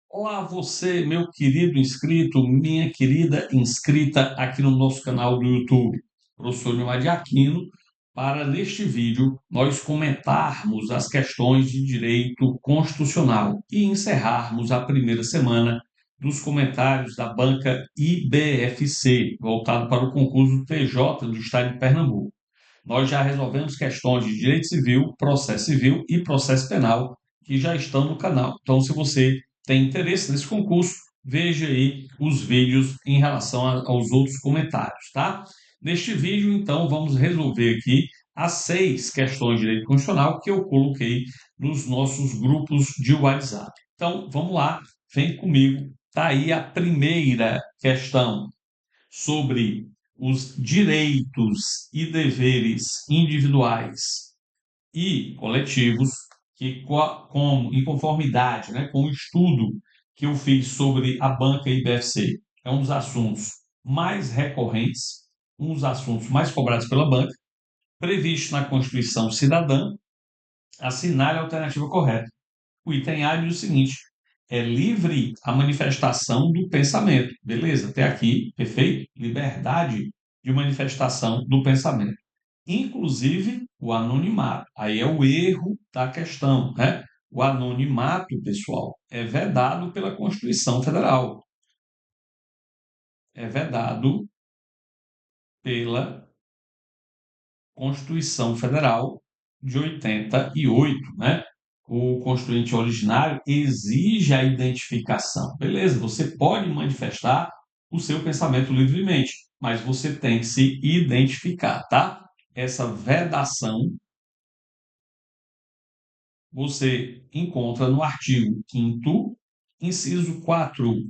Olá, você, meu querido inscrito, minha querida inscrita aqui no nosso canal do YouTube, professor Neymar de Aquino, para neste vídeo nós comentarmos as questões de direito constitucional e encerrarmos a primeira semana dos comentários da banca IBFC, voltado para o concurso TJ do Estado de Pernambuco. Nós já resolvemos questões de direito civil e processo penal que já estão no canal. Então, se você tem interesse nesse concurso, veja aí os vídeos em relação aos outros comentários, tá? Neste vídeo, então, vamos resolver aqui as 6 questões de direito constitucional que eu coloquei nos nossos grupos de WhatsApp. Então, vamos lá, vem comigo. Tá aí a primeira questão sobre os direitos e deveres individuais e coletivos, que, como, em conformidade, né, com o estudo que eu fiz sobre a banca IBFC, é um dos assuntos mais recorrentes, um dos assuntos mais cobrados pela banca, previsto na Constituição Cidadã, assinale a alternativa correta. O item A diz o seguinte: é livre a manifestação do pensamento. Beleza? Até aqui, perfeito? Liberdade de manifestação do pensamento. Inclusive o anonimato. Aí é o erro da questão, né? O anonimato, pessoal, é vedado pela Constituição Federal. É vedado pela Constituição Federal de 88, né? O constituinte originário exige a identificação. Beleza, você pode manifestar o seu pensamento livremente, mas você tem que se identificar, tá? Essa vedação você encontra no artigo 5º, inciso 4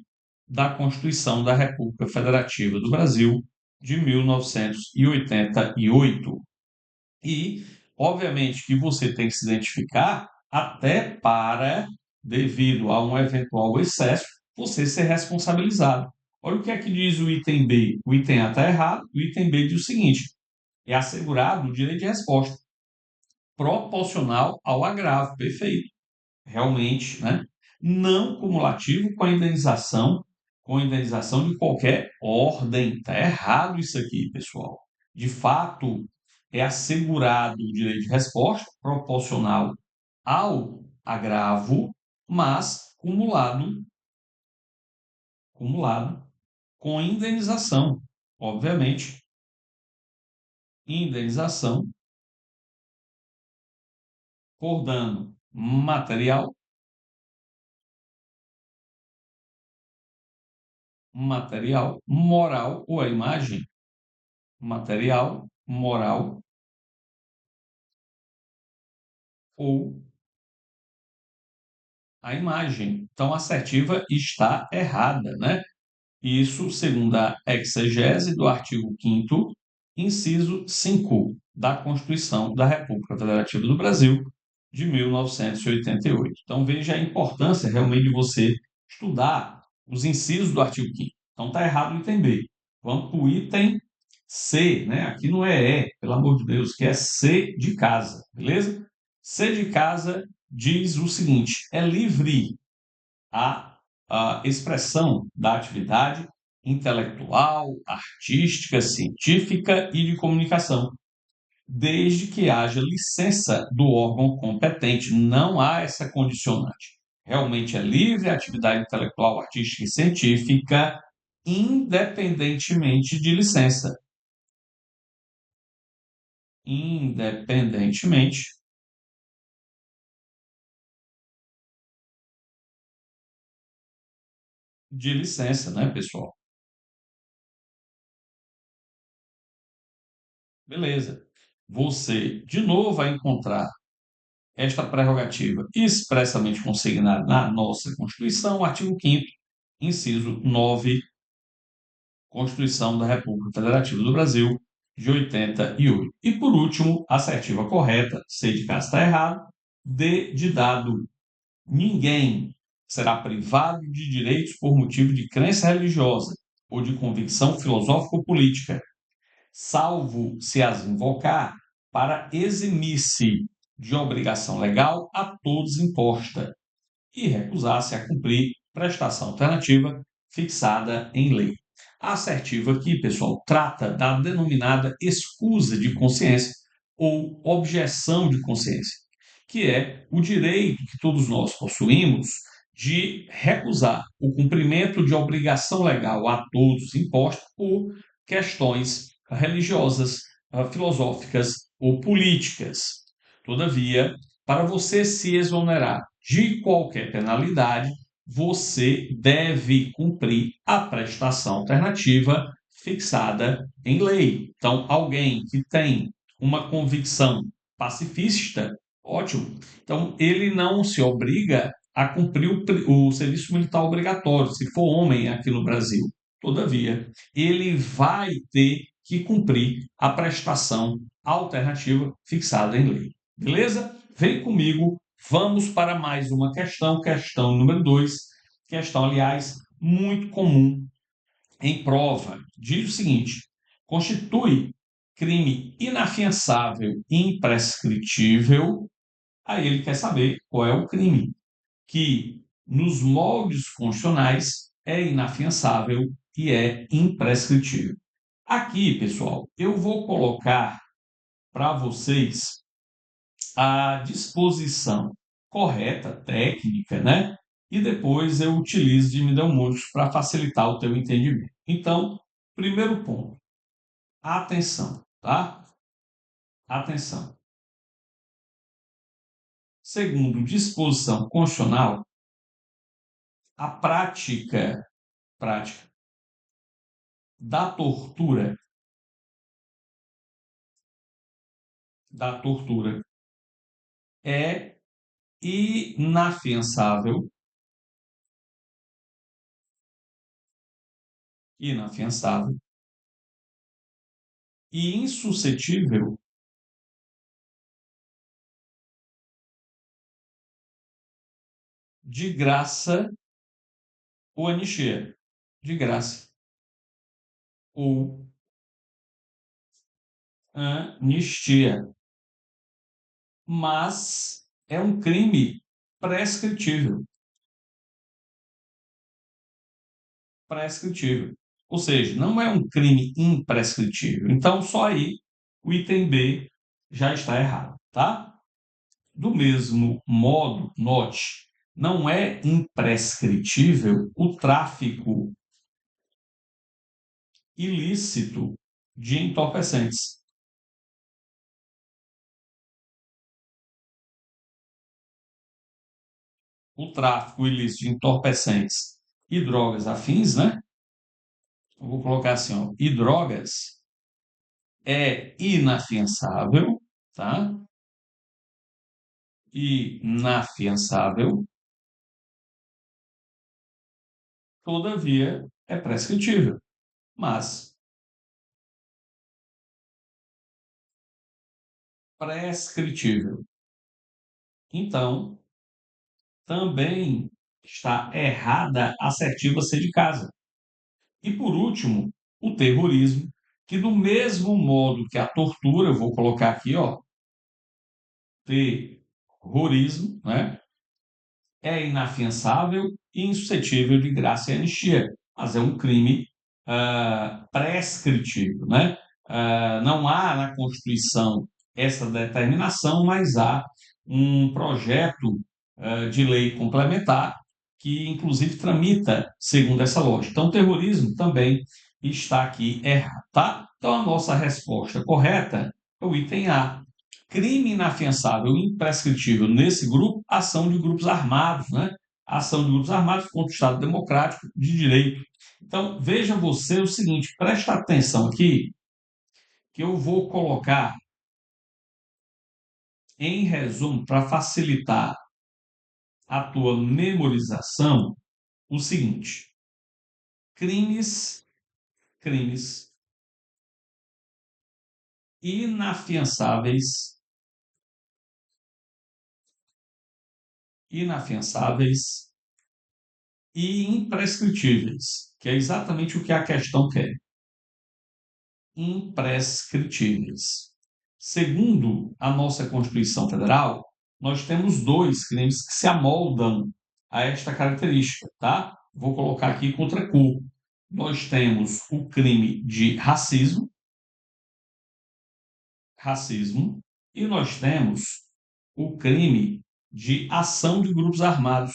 da Constituição da República Federativa do Brasil de 1988. E, obviamente, que você tem que se identificar até para, devido a um eventual excesso, você ser responsabilizado. Olha o que é que diz o item B. O item A está errado, o item B diz o seguinte: é assegurado o direito de resposta proporcional ao agravo. Perfeito. Realmente, né? Não cumulativo com a indenização de qualquer ordem. Está errado isso aqui, pessoal. De fato, é assegurado o direito de resposta proporcional ao agravo, mas cumulado com indenização. Obviamente, indenização por dano material, moral ou a imagem, material, moral ou a imagem. Então, a assertiva está errada, né? Isso segundo a exegese do artigo 5º, inciso 5 da Constituição da República Federativa do Brasil, de 1988. Então, veja a importância realmente de você estudar os incisos do artigo 5º. Então, está errado o item B. Vamos para o item C, né? Aqui não é E, pelo amor de Deus, que é C de casa, beleza? C de casa diz o seguinte: é livre a, a expressão da atividade intelectual, artística, científica e de comunicação, desde que haja licença do órgão competente. Não há essa condicionante. Realmente é livre a atividade intelectual, artística e científica, independentemente de licença. Independentemente de licença, né, pessoal? Beleza. Você, de novo, vai encontrar esta prerrogativa expressamente consignada na nossa Constituição, artigo 5º, inciso 9, Constituição da República Federativa do Brasil, de 88. E, por último, assertiva correta, C de casa está errado, D de dado. Ninguém será privado de direitos por motivo de crença religiosa ou de convicção filosófica ou política, salvo se as invocar para eximir-se de obrigação legal a todos imposta e recusar-se a cumprir prestação alternativa fixada em lei. A assertiva aqui, pessoal, trata da denominada escusa de consciência ou objeção de consciência, que é o direito que todos nós possuímos de recusar o cumprimento de obrigação legal a todos imposta por questões religiosas, filosóficas ou políticas. Todavia, para você se exonerar de qualquer penalidade, você deve cumprir a prestação alternativa fixada em lei. Então, alguém que tem uma convicção pacifista, ótimo. Então, ele não se obriga a cumprir o serviço militar obrigatório, se for homem aqui no Brasil. Todavia, ele vai ter que cumprir a prestação alternativa fixada em lei. Beleza? Vem comigo, vamos para mais uma questão, questão número 2, questão, aliás, muito comum em prova. Diz o seguinte: constitui crime inafiançável e imprescritível. Aí ele quer saber qual é o crime que, nos moldes constitucionais, é inafiançável e é imprescritível. Aqui, pessoal, eu vou colocar para vocês a disposição correta, técnica, né? E depois eu utilizo de Middlemarch para facilitar o teu entendimento. Então, primeiro ponto, atenção, tá? Atenção. Segundo disposição constitucional, a prática da tortura é inafiançável, inafiançável e insuscetível de graça ou anistia, de graça ou anistia, mas é um crime prescritível, prescritível. Ou seja, não é um crime imprescritível. Então, só aí o item B já está errado, tá? Do mesmo modo, note, não é imprescritível o tráfico ilícito de entorpecentes. O tráfico ilícito de entorpecentes e drogas afins, né? Eu vou colocar assim, ó, e drogas é inafiançável, tá? Inafiançável, todavia é prescritível, mas prescritível. Então, também está errada a assertiva C de casa. E por último, o terrorismo, que do mesmo modo que a tortura, eu vou colocar aqui, ó, terrorismo, né? É inafiançável e insuscetível de graça e anistia, mas é um crime prescritivo, né? Não há na Constituição essa determinação, mas há um projeto de lei complementar que, inclusive, tramita segundo essa lógica. Então, o terrorismo também está aqui errado, tá? Então, a nossa resposta correta é o item A. Crime inafiançável e imprescritível nesse grupo, ação de grupos armados, né? Ação de grupos armados contra o Estado Democrático de Direito. Então, veja você o seguinte, presta atenção aqui, que eu vou colocar em resumo, para facilitar a tua memorização, o seguinte: crimes, crimes inafiançáveis, inafiançáveis e imprescritíveis, que é exatamente o que a questão quer. Imprescritíveis. Segundo a nossa Constituição Federal, nós temos dois crimes que se amoldam a esta característica, tá? Vou colocar aqui com outra cor. Nós temos o crime de racismo, e nós temos o crime de ação de grupos armados,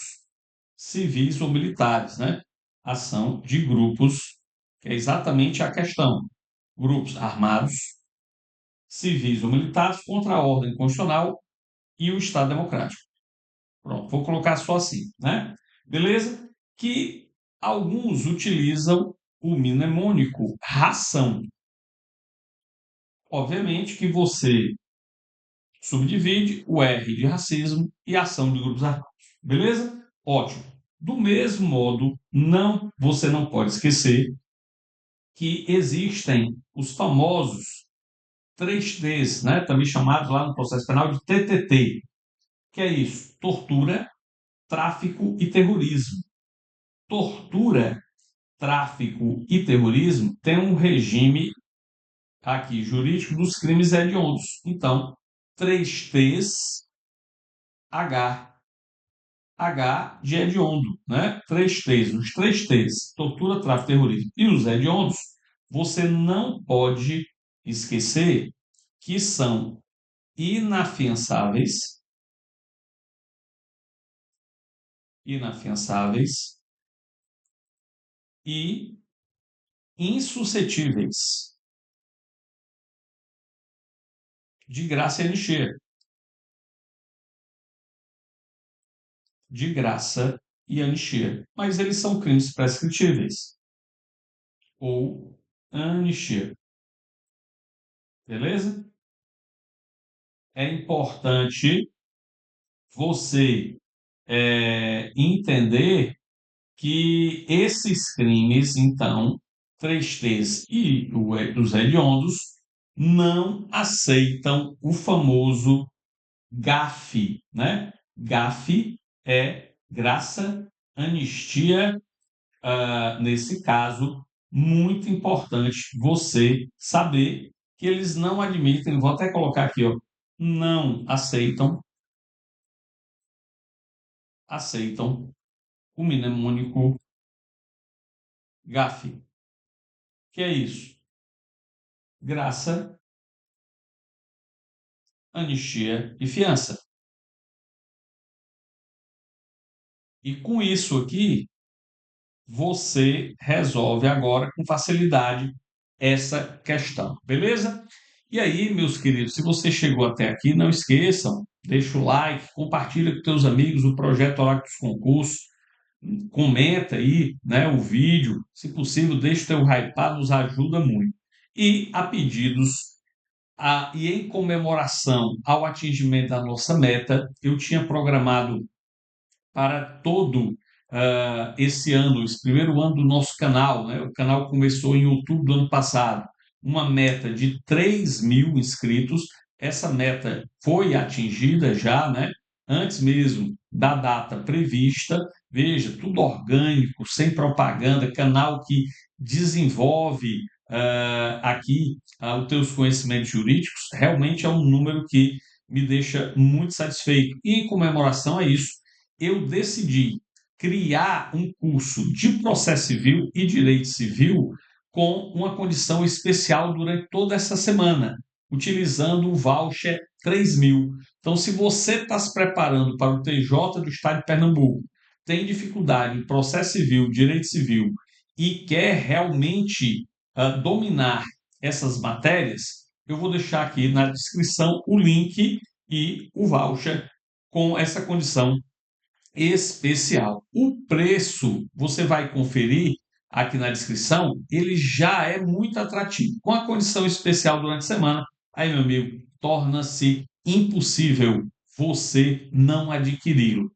civis ou militares, né? Ação de grupos, que é exatamente a questão. Grupos armados, civis ou militares contra a ordem constitucional e o Estado democrático. Pronto, vou colocar só assim, né? Beleza? Que alguns utilizam o mnemônico ração. Obviamente que você subdivide o R de racismo e ação de grupos armados. Beleza? Ótimo. Do mesmo modo, você não pode esquecer que existem os famosos 3Ts, né? Também chamados lá no processo penal de TTT, que é isso: tortura, tráfico e terrorismo. Tortura, tráfico e terrorismo tem um regime aqui jurídico dos crimes hediondos. Então, 3Ts, H, H de hediondo, né? 3Ts, os 3Ts, tortura, tráfico, terrorismo e os hediondos, você não pode esquecer que são inafiançáveis, inafiançáveis e insuscetíveis de graça e anistia. De graça e anistia. Mas eles são crimes prescritíveis ou anistia. Beleza? É importante você entender que esses crimes, então, 3Ts e os hediondos, não aceitam o famoso GAF, né? GAF é graça, anistia, nesse caso, muito importante você saber que eles não admitem, vou até colocar aqui, ó, não aceitam o mnemônico GAF. Que é isso? Graça, anistia e fiança. E com isso aqui, você resolve agora com facilidade essa questão, beleza? E aí, meus queridos, se você chegou até aqui, não esqueçam, deixa o like, compartilha com teus amigos o projeto Oráculo dos Concursos, comenta aí, né, o vídeo, se possível, deixa o teu hypar, nos ajuda muito. E a pedidos e em comemoração ao atingimento da nossa meta, eu tinha programado para todo esse ano, esse primeiro ano do nosso canal, né? O canal começou em outubro do ano passado, uma meta de 3.000 inscritos. Essa meta foi atingida já, né? Antes mesmo da data prevista. Veja, tudo orgânico, sem propaganda, canal que desenvolve aqui os teus conhecimentos jurídicos. Realmente é um número que me deixa muito satisfeito. E em comemoração a isso, eu decidi criar um curso de processo civil e direito civil com uma condição especial durante toda essa semana, utilizando o voucher 3.000. Então, se você está se preparando para o TJ do Estado de Pernambuco, tem dificuldade em processo civil, direito civil e quer realmente dominar essas matérias, eu vou deixar aqui na descrição o link e o voucher com essa condição especial. O preço, você vai conferir aqui na descrição, ele já é muito atrativo. Com a condição especial durante a semana, aí, meu amigo, torna-se impossível você não adquiri-lo.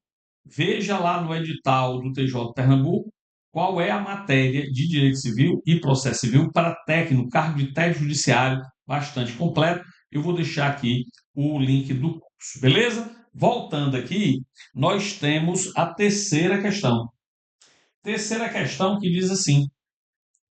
Veja lá no edital do TJ Pernambuco qual é a matéria de direito civil e processo civil para técnico, cargo de técnico judiciário, bastante completo. Eu vou deixar aqui o link do curso, beleza? Voltando aqui, nós temos a terceira questão. Terceira questão que diz assim: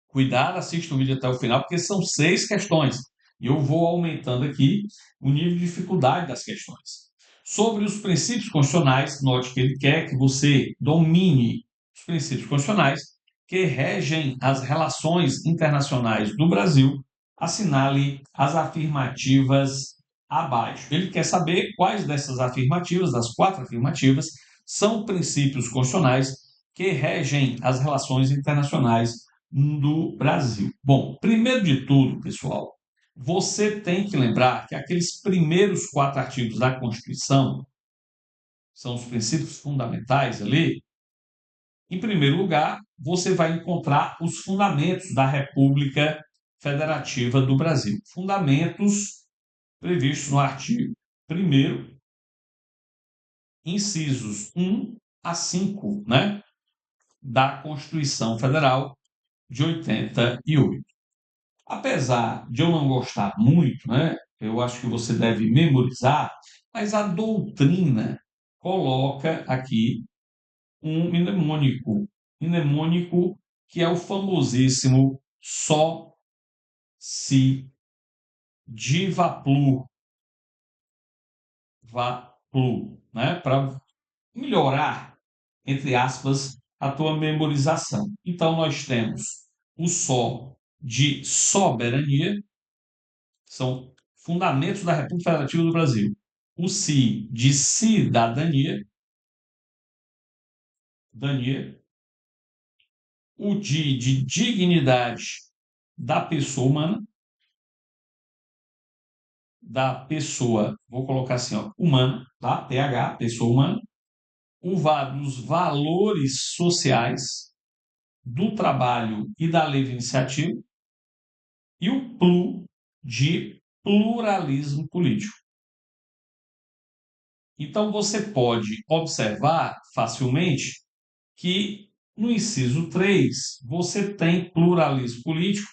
cuidado, assista o vídeo até o final, porque são 6 questões. E eu vou aumentando aqui o nível de dificuldade das questões. Sobre os princípios constitucionais, note que ele quer que você domine os princípios constitucionais que regem as relações internacionais do Brasil. Assinale as afirmativas abaixo. Ele quer saber quais dessas afirmativas, das 4 afirmativas, são princípios constitucionais que regem as relações internacionais do Brasil. Bom, primeiro de tudo, pessoal, você tem que lembrar que aqueles primeiros 4 artigos da Constituição são os princípios fundamentais ali. Em primeiro lugar, você vai encontrar os fundamentos da República Federativa do Brasil. Fundamentos previstos no artigo 1º, incisos 1 a 5, né, da Constituição Federal de 88. Apesar de eu não gostar muito, né, eu acho que você deve memorizar, mas a doutrina coloca aqui um mnemônico que é o famosíssimo só se diva plur, né, para melhorar, entre aspas, a tua memorização. Então, nós temos o só de soberania, são fundamentos da República Federativa do Brasil. O si de cidadania, o di de dignidade da pessoa humana, vou colocar assim, ó, humana, tá? TH, pessoa humana, o VA dos valores sociais, do trabalho e da livre iniciativa, e o PLU de pluralismo político. Então, você pode observar facilmente que no inciso 3 você tem pluralismo político,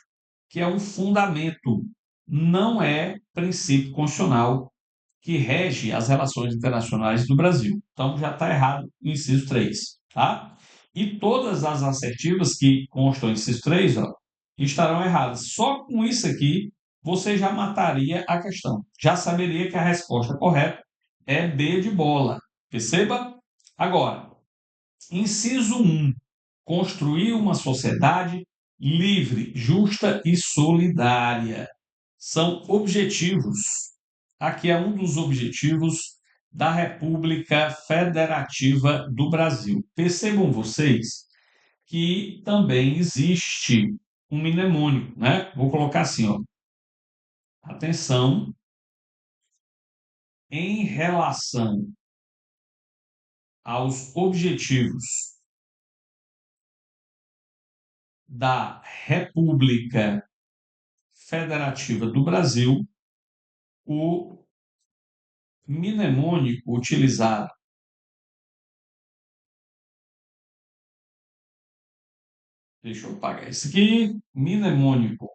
que é um fundamento, não é princípio constitucional que rege as relações internacionais do Brasil. Então, já está errado o inciso 3, tá? E todas as assertivas que constam no inciso 3, ó, estarão erradas. Só com isso aqui, você já mataria a questão. Já saberia que a resposta correta é B de bola. Perceba? Agora, inciso 1. Construir uma sociedade livre, justa e solidária. São objetivos. Aqui é um dos objetivos da República Federativa do Brasil. Percebam vocês que também existe um mnemônico, né? Vou colocar assim, ó. Atenção, em relação aos objetivos da República Federativa do Brasil, o mnemônico utilizado deixa eu apagar isso aqui, mnemônico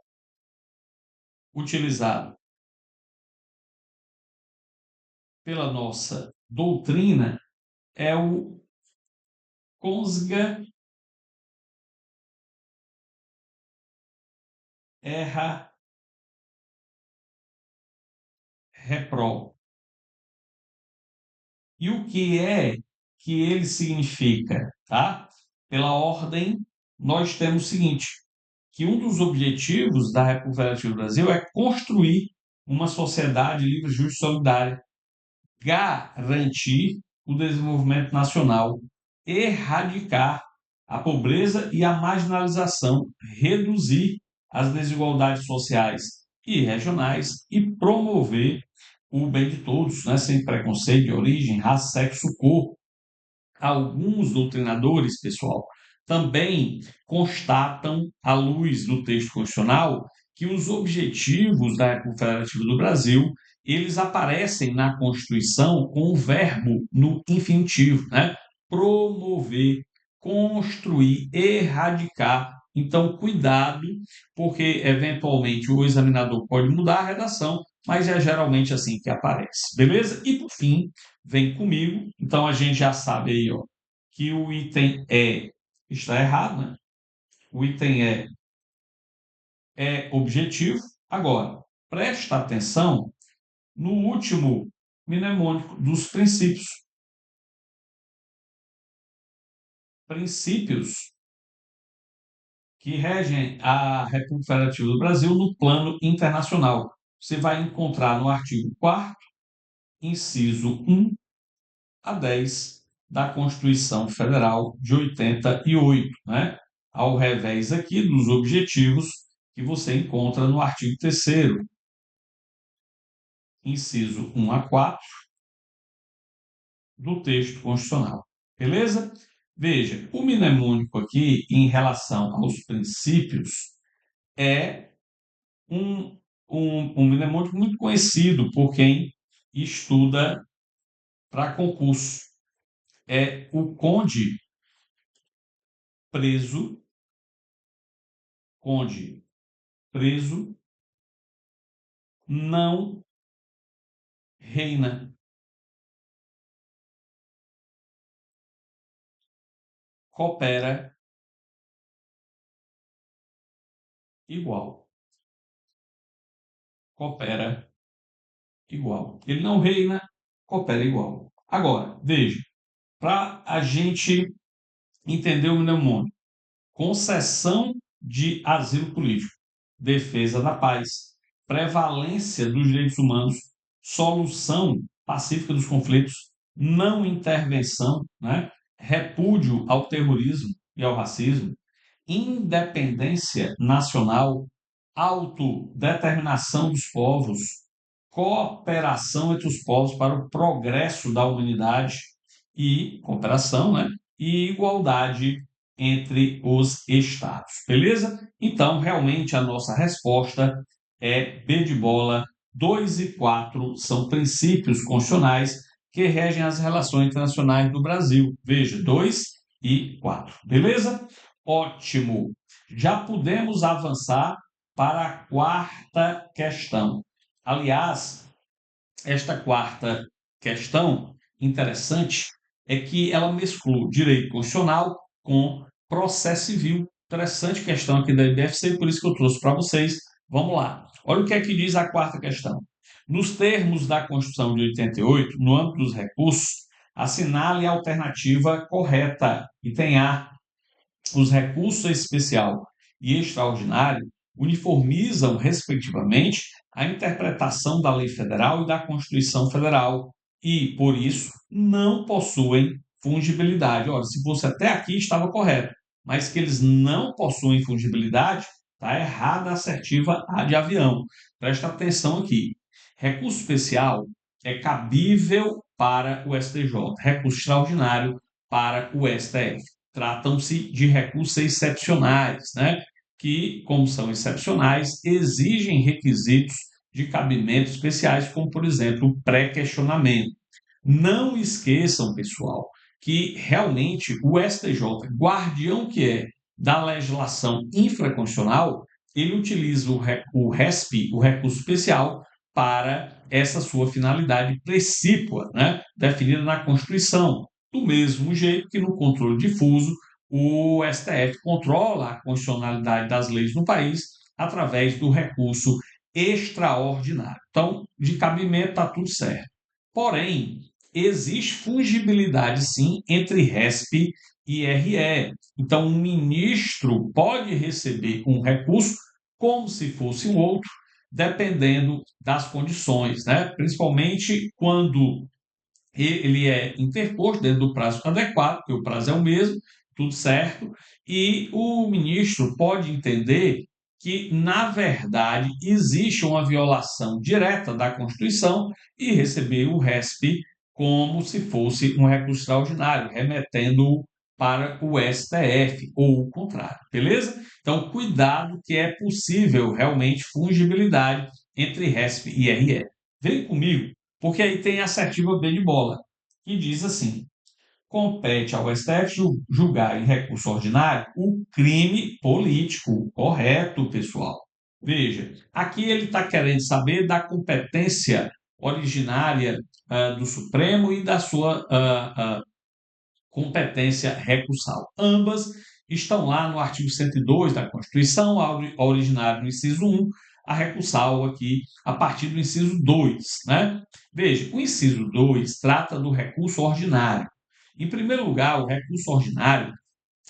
utilizado pela nossa doutrina é o consga erra repro. E o que é que ele significa, tá? Pela ordem, nós temos o seguinte, que um dos objetivos da República Federativa do Brasil é construir uma sociedade livre, justa e solidária, garantir o desenvolvimento nacional, erradicar a pobreza e a marginalização, reduzir as desigualdades sociais e regionais e promover o bem de todos, né, sem preconceito de origem, raça, sexo, cor. Alguns doutrinadores, pessoal, também constatam, à luz do texto constitucional, que os objetivos da República Federativa do Brasil, eles aparecem na Constituição com o verbo no infinitivo, né? Promover, construir, erradicar. Então, cuidado, porque eventualmente o examinador pode mudar a redação, mas é geralmente assim que aparece, beleza? E por fim, vem comigo. Então a gente já sabe aí, ó, que o item E está errado, né? O item E é objetivo. Agora, presta atenção no último mnemônico dos princípios. Princípios que regem a República Federativa do Brasil no plano internacional. Você vai encontrar no artigo 4º, inciso 1 a 10 da Constituição Federal de 88, né? Ao revés aqui dos objetivos que você encontra no artigo 3º, inciso 1 a 4 do texto constitucional. Beleza? Veja, o mnemônico aqui, em relação aos princípios, é um, um mnemônico muito conhecido por quem estuda para concurso. É o conde preso, conde preso, não reina. Coopera igual. Coopera igual. Ele não reina, coopera igual. Agora, veja, para a gente entender o mnemônico: concessão de asilo político, defesa da paz, prevalência dos direitos humanos, solução pacífica dos conflitos, não intervenção, né? Repúdio ao terrorismo e ao racismo, independência nacional, autodeterminação dos povos, cooperação entre os povos para o progresso da humanidade e cooperação, né? E igualdade entre os estados. Beleza? Então, realmente a nossa resposta é B de bola. 2 e 4 são princípios constitucionais que regem as relações internacionais do Brasil. Veja, 2 e 4. Beleza? Ótimo. Já podemos avançar para a quarta questão. Aliás, esta quarta questão interessante é que ela mesclou direito constitucional com processo civil. Interessante questão aqui da IBFC, por isso que eu trouxe para vocês. Vamos lá. Olha o que é que diz a quarta questão. Nos termos da Constituição de 88, no âmbito dos recursos, assinale a alternativa correta. Item A. Os recursos especial e extraordinário uniformizam, respectivamente, a interpretação da lei federal e da Constituição Federal e, por isso, não possuem fungibilidade. Ora, se fosse até aqui, estava correto, mas que eles não possuem fungibilidade, está errada a assertiva A de avião. Presta atenção aqui. Recurso especial é cabível para o STJ, recurso extraordinário para o STF. Tratam-se de recursos excepcionais, né? Que, como são excepcionais, exigem requisitos de cabimento especiais, como, por exemplo, o pré-questionamento. Não esqueçam, pessoal, que realmente o STJ, guardião que é da legislação infraconstitucional, ele utiliza o RESP, o recurso especial, para essa sua finalidade precípua, né? Definida na Constituição. Do mesmo jeito que no controle difuso, o STF controla a constitucionalidade das leis no país através do recurso extraordinário. Então, de cabimento está tudo certo. Porém, existe fungibilidade, sim, entre RESP e RE. Então, um ministro pode receber um recurso como se fosse um outro, dependendo das condições, né? Principalmente quando ele é interposto dentro do prazo adequado, porque o prazo é o mesmo, tudo certo, e o ministro pode entender que, na verdade, existe uma violação direta da Constituição e receber o RESP como se fosse um recurso extraordinário, remetendo para o STF ou o contrário, beleza? Então, cuidado que é possível realmente fungibilidade entre RESP e RE. Vem comigo, porque aí tem a assertiva B de bola, que diz assim: compete ao STF julgar em recurso ordinário o crime político. Correto, pessoal. Veja, aqui ele está querendo saber da competência originária do Supremo e da sua competência recursal. Ambas estão lá no artigo 102 da Constituição, a originária no inciso 1, a recursal aqui a partir do inciso 2, né? Veja, o inciso 2 trata do recurso ordinário. Em primeiro lugar, o recurso ordinário,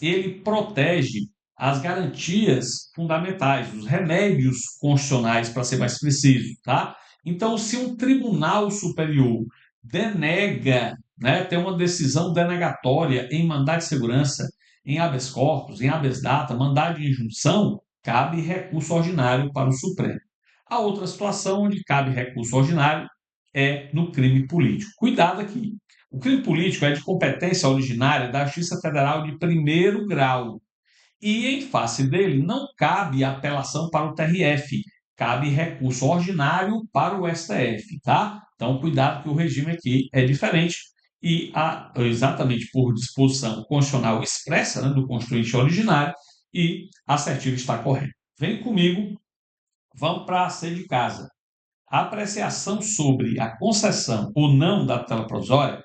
ele protege as garantias fundamentais, os remédios constitucionais, para ser mais preciso, tá? Então, se um tribunal superior denega, né, tem uma decisão denegatória em mandado de segurança, em habeas corpus, em habeas data, mandado de injunção, cabe recurso ordinário para o Supremo. A outra situação onde cabe recurso ordinário é no crime político. Cuidado aqui. O crime político é de competência originária da Justiça Federal de primeiro grau. E, em face dele, não cabe apelação para o TRF, cabe recurso ordinário para o STF, tá? Então, cuidado que o regime aqui é diferente e, exatamente por disposição constitucional expressa, né, do Constituinte originário, e a assertiva está correta. Vem comigo, vamos para a C de casa. A apreciação sobre a concessão ou não da tutela provisória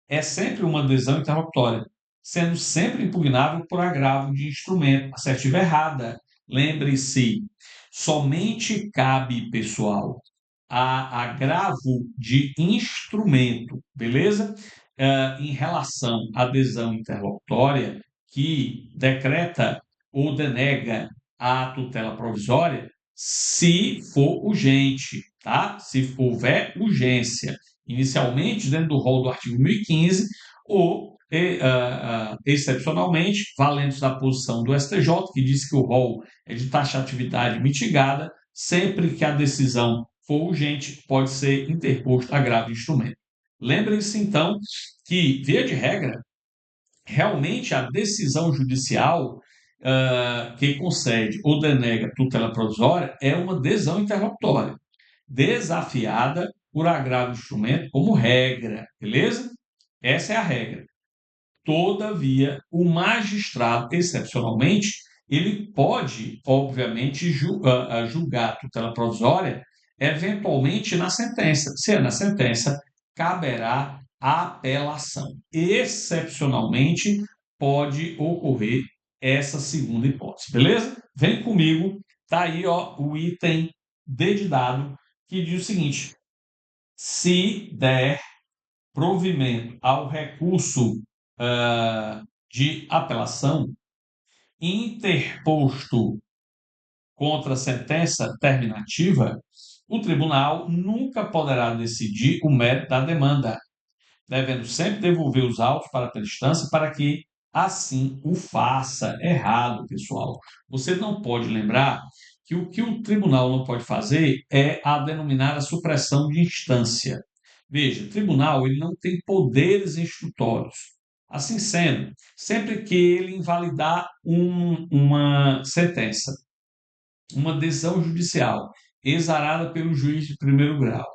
é sempre uma decisão interlocutória, sendo sempre impugnável por agravo de instrumento. Assertiva errada. Lembre-se, somente cabe, pessoal, a agravo de instrumento, beleza? Em relação à adesão interlocutória que decreta ou denega a tutela provisória, se for urgente, tá? Se houver urgência, inicialmente dentro do rol do artigo 1015 ou excepcionalmente, valendo-se da posição do STJ, que diz que o rol é de taxatividade mitigada, sempre que a decisão for urgente, pode ser interposto agravo de instrumento. Lembrem-se, então, que, via de regra, realmente a decisão judicial que concede ou denega tutela provisória é uma decisão interlocutória, desafiada por agravo de instrumento como regra, beleza? Essa é a regra. Todavia, o magistrado, excepcionalmente, ele pode, obviamente, julgar a tutela provisória eventualmente na sentença. Se é na sentença, caberá apelação. Excepcionalmente, pode ocorrer essa segunda hipótese, beleza? Vem comigo, tá aí ó, o item D de dado, que diz o seguinte: se der provimento ao recurso de apelação interposto contra a sentença terminativa, o tribunal nunca poderá decidir o mérito da demanda, devendo sempre devolver os autos para a instância para que assim o faça. Errado, pessoal. Você não pode lembrar que o tribunal não pode fazer é a denominada supressão de instância. Veja, o tribunal ele não tem poderes instrutórios. Assim sendo, sempre que ele invalidar uma sentença, uma decisão judicial exarada pelo juiz de primeiro grau,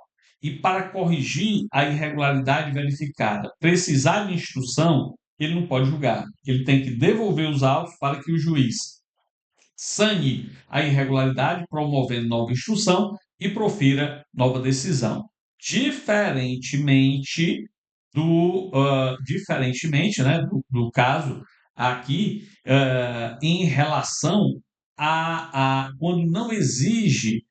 e para corrigir a irregularidade verificada, precisar de instrução, ele não pode julgar. Ele tem que devolver os autos para que o juiz sane a irregularidade, promovendo nova instrução e profira nova decisão. Diferentemente, né, do caso aqui, em relação a quando não exige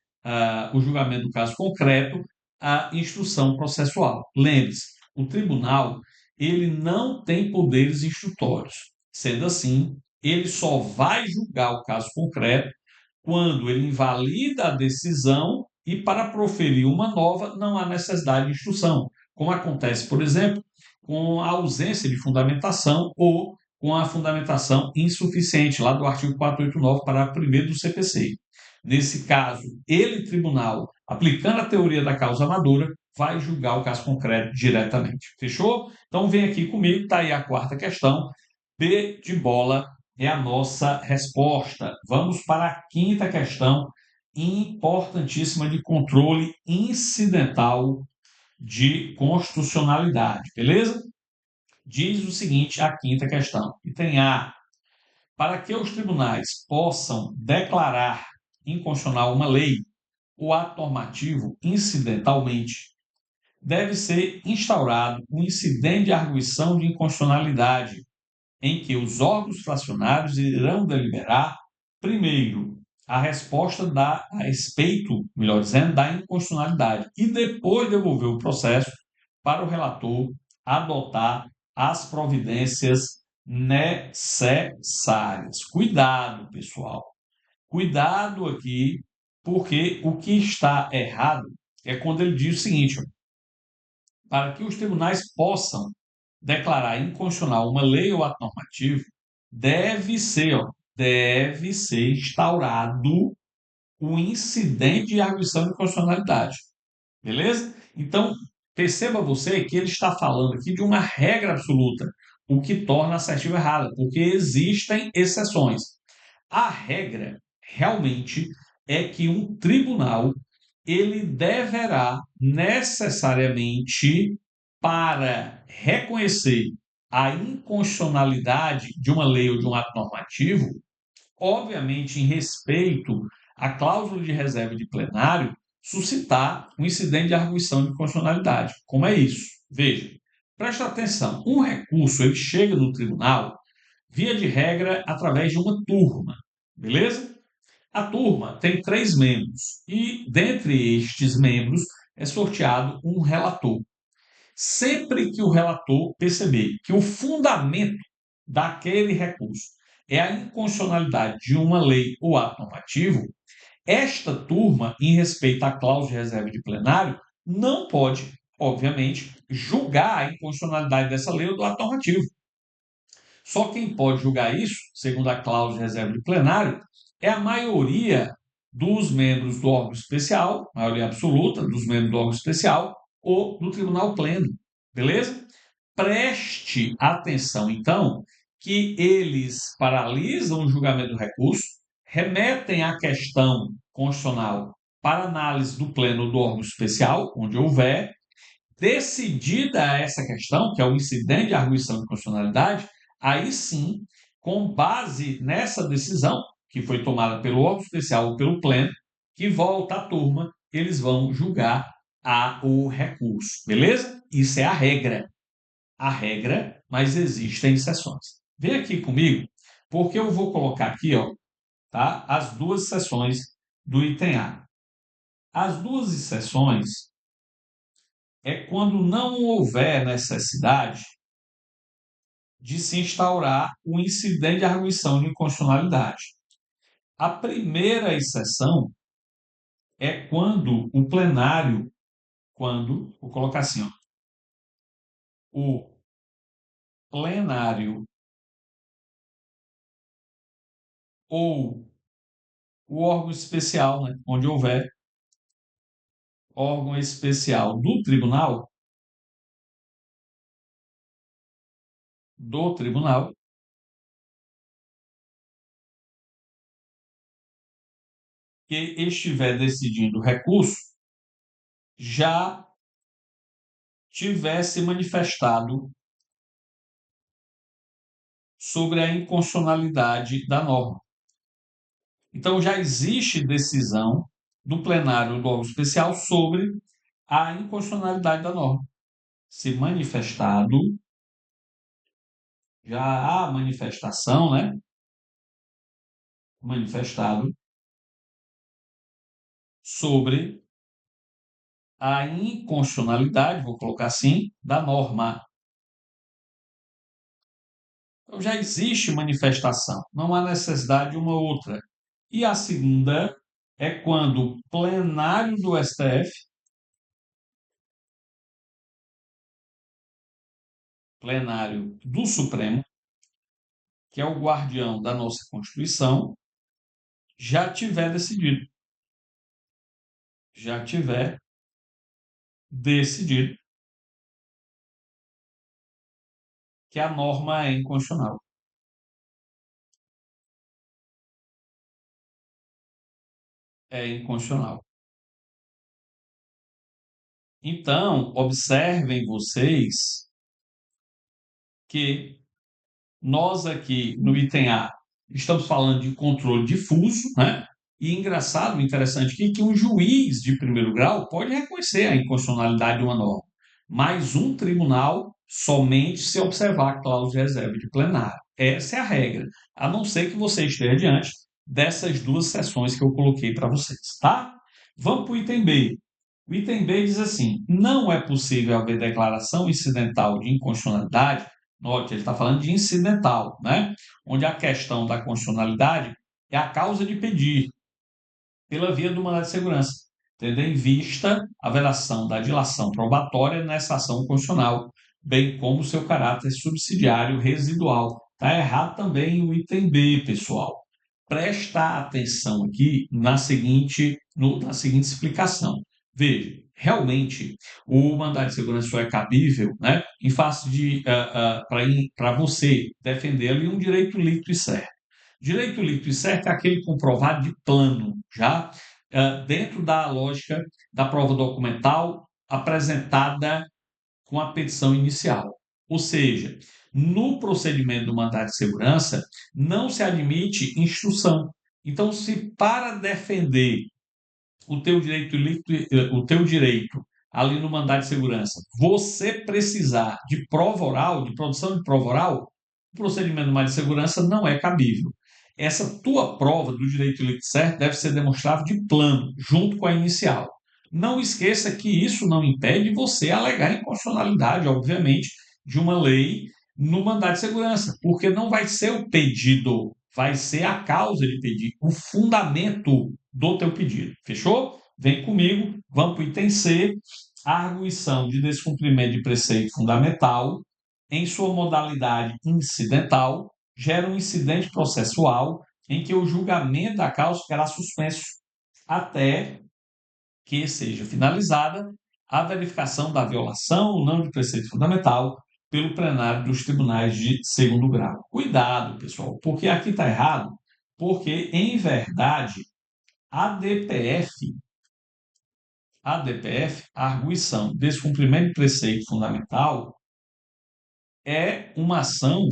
o julgamento do caso concreto, a instrução processual. Lembre-se, o tribunal ele não tem poderes instrutórios. Sendo assim, ele só vai julgar o caso concreto quando ele invalida a decisão e para proferir uma nova não há necessidade de instrução, como acontece, por exemplo, com a ausência de fundamentação ou com a fundamentação insuficiente, lá do artigo 489, parágrafo 1º do CPC. Nesse caso, ele, tribunal, aplicando a teoria da causa madura, vai julgar o caso concreto diretamente. Fechou? Então vem aqui comigo, está aí a quarta questão. B de bola é a nossa resposta. Vamos para a quinta questão, importantíssima, de controle incidental de constitucionalidade, beleza? Diz o seguinte, a quinta questão, item A: para que os tribunais possam declarar inconstitucional uma lei, o ato normativo, incidentalmente, deve ser instaurado um incidente de arguição de inconstitucionalidade, em que os órgãos fracionários irão deliberar, primeiro, a resposta a respeito, melhor dizendo, da inconstitucionalidade e depois devolver o processo para o relator adotar as providências necessárias. Cuidado, pessoal. Cuidado aqui, porque o que está errado é quando ele diz o seguinte: ó, para que os tribunais possam declarar inconstitucional uma lei ou ato normativo, deve ser instaurado o incidente de arguição de constitucionalidade. Beleza? Então, perceba você que ele está falando aqui de uma regra absoluta, o que torna a assertiva errada, porque existem exceções. A regra realmente é que um tribunal ele deverá necessariamente, para reconhecer a inconstitucionalidade de uma lei ou de um ato normativo, obviamente em respeito à cláusula de reserva de plenário, suscitar um incidente de arguição de constitucionalidade. Como é isso? Veja, preste atenção, um recurso ele chega no tribunal, via de regra, através de uma turma, beleza? A turma tem 3 membros e, dentre estes membros, é sorteado um relator. Sempre que o relator perceber que o fundamento daquele recurso é a inconstitucionalidade de uma lei ou ato normativo, esta turma, em respeito à cláusula de reserva de plenário, não pode, obviamente, julgar a inconstitucionalidade dessa lei ou do ato normativo. Só quem pode julgar isso, segundo a cláusula de reserva de plenário, é a maioria dos membros do órgão especial, maioria absoluta dos membros do órgão especial, ou do tribunal pleno. Beleza? Preste atenção, então, que eles paralisam o julgamento do recurso, remetem a questão constitucional para análise do pleno do órgão especial, onde houver, decidida essa questão, que é o incidente de arguição de constitucionalidade, aí sim, com base nessa decisão, que foi tomada pelo órgão especial ou pelo pleno, que volta à turma, eles vão julgar o recurso. Beleza? Isso é a regra. A regra, mas existem exceções. Vem aqui comigo, porque eu vou colocar aqui, ó, tá, as duas seções do item A. As duas exceções é quando não houver necessidade de se instaurar o incidente de arguição de inconstitucionalidade. A primeira exceção é quando o plenário, vou colocar assim, ó, o plenário ou o órgão especial, né, onde houver órgão especial do tribunal, que estiver decidindo o recurso, já tivesse manifestado sobre a inconstitucionalidade da norma. Então, já existe decisão do plenário do órgão especial sobre a inconstitucionalidade da norma. Se manifestado, já há manifestação, né? Manifestado sobre a inconstitucionalidade, vou colocar assim, da norma. Então, já existe manifestação, não há necessidade de uma outra. E a segunda é quando o plenário do STF, plenário do Supremo, que é o guardião da nossa Constituição, já tiver decidido. Já tiver decidido que a norma é inconstitucional. É inconstitucional. Então, observem vocês que nós aqui no item A estamos falando de controle difuso, né? E engraçado, interessante aqui, que um juiz de primeiro grau pode reconhecer a inconstitucionalidade de uma norma, mas um tribunal somente se observar a cláusula de reserva de plenário. Essa é a regra, a não ser que você esteja diante dessas duas seções que eu coloquei para vocês, tá? Vamos para o item B. O item B diz assim: não é possível haver declaração incidental de inconstitucionalidade. Note, ele está falando de incidental, né? Onde a questão da constitucionalidade é a causa de pedir pela via do mandado de segurança, tendo em vista a vedação da dilação probatória nessa ação constitucional, bem como seu caráter subsidiário residual. Está errado também o item B, pessoal. Presta atenção aqui na seguinte explicação. Veja, realmente o mandado de segurança só é cabível, né, em face de para você defender ali um direito lícito e certo. Direito lícito e certo é aquele comprovado de plano, já dentro da lógica da prova documental apresentada com a petição inicial. Ou seja, no procedimento do mandado de segurança, não se admite instrução. Então, se para defender o teu direito líquido, o teu direito ali no mandado de segurança, você precisar de prova oral, de produção de prova oral, o procedimento do mandado de segurança não é cabível. Essa tua prova do direito líquido certo deve ser demonstrada de plano, junto com a inicial. Não esqueça que isso não impede você alegar inconstitucionalidade, obviamente, de uma lei no mandado de segurança, porque não vai ser o pedido, vai ser a causa de pedir, o fundamento do teu pedido. Fechou? Vem comigo, vamos para o item C, a arguição de descumprimento de preceito fundamental, em sua modalidade incidental, gera um incidente processual em que o julgamento da causa ficará suspenso até que seja finalizada a verificação da violação ou não de preceito fundamental pelo plenário dos tribunais de segundo grau. Cuidado, pessoal, porque aqui está errado, porque, em verdade, a DPF, a arguição, descumprimento de preceito fundamental, é uma ação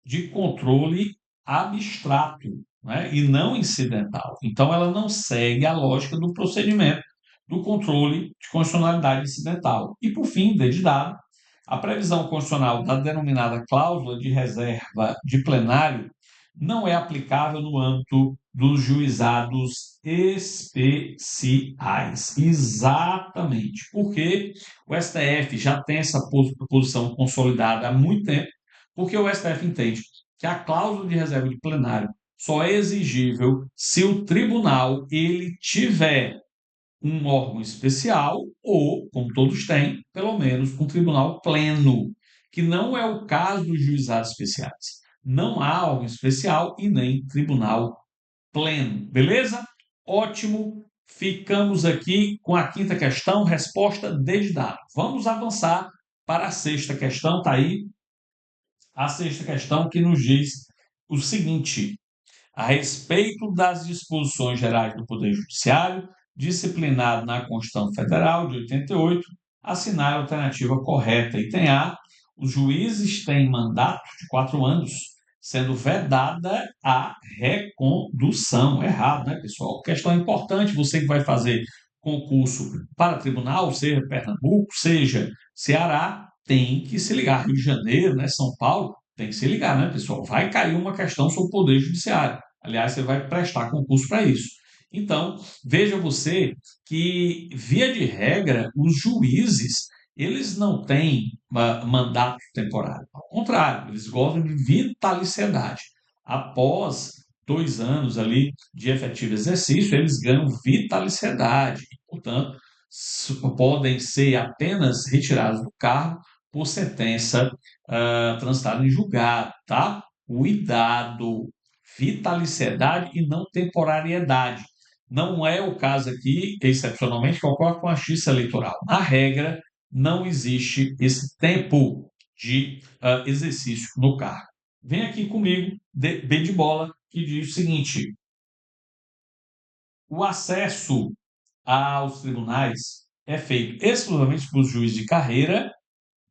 de controle abstrato, né, e não incidental. Então, ela não segue a lógica do procedimento do controle de constitucionalidade incidental. E, por fim, desde dado, a previsão constitucional da denominada cláusula de reserva de plenário não é aplicável no âmbito dos juizados especiais. Exatamente, porque o STF já tem essa posição consolidada há muito tempo, porque o STF entende que a cláusula de reserva de plenário só é exigível se o tribunal ele tiver um órgão especial ou, como todos têm, pelo menos um tribunal pleno, que não é o caso dos juizados especiais. Não há órgão especial e nem tribunal pleno. Beleza? Ótimo. Ficamos aqui com a quinta questão, resposta desde dado. Vamos avançar para a sexta questão. Está aí a sexta questão que nos diz o seguinte: a respeito das disposições gerais do Poder Judiciário, disciplinado na Constituição Federal de 88, assinar a alternativa correta. Item A, os juízes têm mandato de 4 anos, sendo vedada a recondução. Errado, né, pessoal? Questão importante, você que vai fazer concurso para tribunal, seja Pernambuco, seja Ceará, tem que se ligar. Rio de Janeiro, né, São Paulo, tem que se ligar, né, pessoal? Vai cair uma questão sobre o Poder Judiciário. Aliás, você vai prestar concurso para isso. Então, veja você que, via de regra, os juízes, eles não têm mandato temporário. Ao contrário, eles gozam de vitaliciedade. Após 2 anos ali de efetivo exercício, eles ganham vitaliciedade. E, portanto, podem ser apenas retirados do cargo por sentença transitada em julgado, tá? Cuidado, vitaliciedade e não temporariedade. Não é o caso aqui, excepcionalmente, que ocorre com a justiça eleitoral. Na regra, não existe esse tempo de exercício no cargo. Vem aqui comigo, B de bola, que diz o seguinte: o acesso aos tribunais é feito exclusivamente por juiz de carreira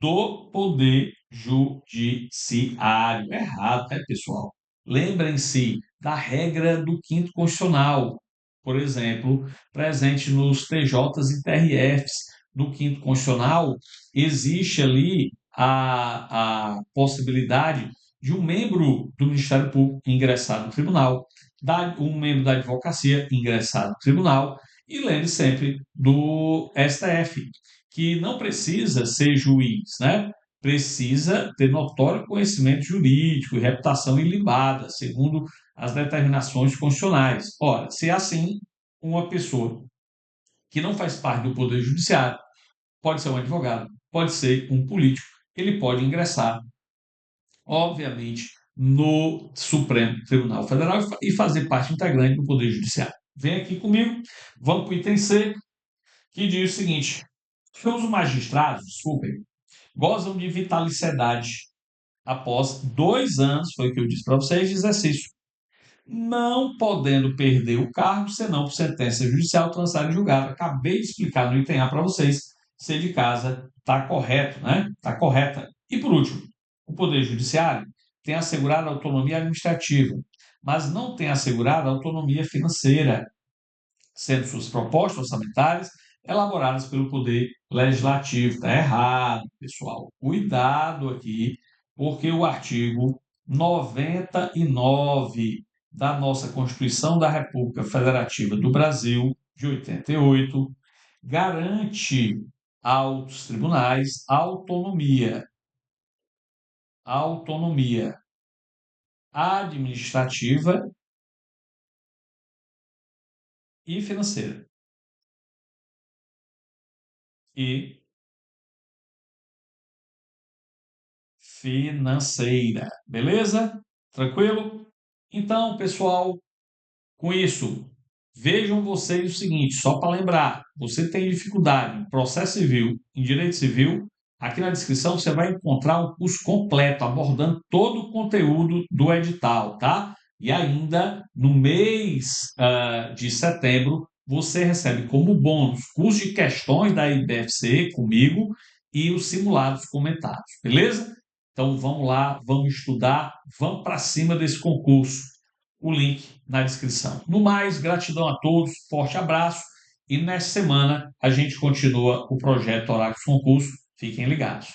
do Poder Judiciário. Errado, né, pessoal? Lembrem-se da regra do quinto constitucional, por exemplo, presente nos TJs e TRFs. No quinto constitucional, existe ali a possibilidade de um membro do Ministério Público ingressar no tribunal um membro da advocacia ingressar no tribunal, e lembre sempre do STF, que não precisa ser juiz, né? Precisa ter notório conhecimento jurídico e reputação ilibada, segundo as determinações constitucionais. Ora, se é assim, uma pessoa que não faz parte do Poder Judiciário pode ser um advogado, pode ser um político, ele pode ingressar, obviamente, no Supremo Tribunal Federal e fazer parte integrante do Poder Judiciário. Vem aqui comigo, vamos para o item C, que diz o seguinte: que os magistrados, desculpem, gozam de vitaliciedade após 2 anos, foi o que eu disse para vocês, de exercício, não podendo perder o cargo, senão por sentença judicial transitada e julgada. Acabei de explicar no item A para vocês, se de casa está correto, né? Está correta. E por último, o Poder Judiciário tem assegurado a autonomia administrativa, mas não tem assegurado a autonomia financeira, sendo suas propostas orçamentárias elaboradas pelo Poder Legislativo. Está errado, pessoal. Cuidado aqui, porque o artigo 99 da nossa Constituição da República Federativa do Brasil, de 88, garante aos tribunais autonomia administrativa e financeira. E financeira, beleza? Tranquilo? Então, pessoal, com isso, vejam vocês o seguinte, só para lembrar, você tem dificuldade em processo civil, em direito civil, aqui na descrição você vai encontrar um curso completo abordando todo o conteúdo do edital, tá? E ainda no mês de setembro você recebe como bônus curso de questões da IBFC comigo e os simulados comentados, beleza? Então vamos lá, vamos estudar, vamos para cima desse concurso. O link na descrição. No mais, gratidão a todos, forte abraço e nesta semana a gente continua o projeto Oráculos Concurso. Fiquem ligados.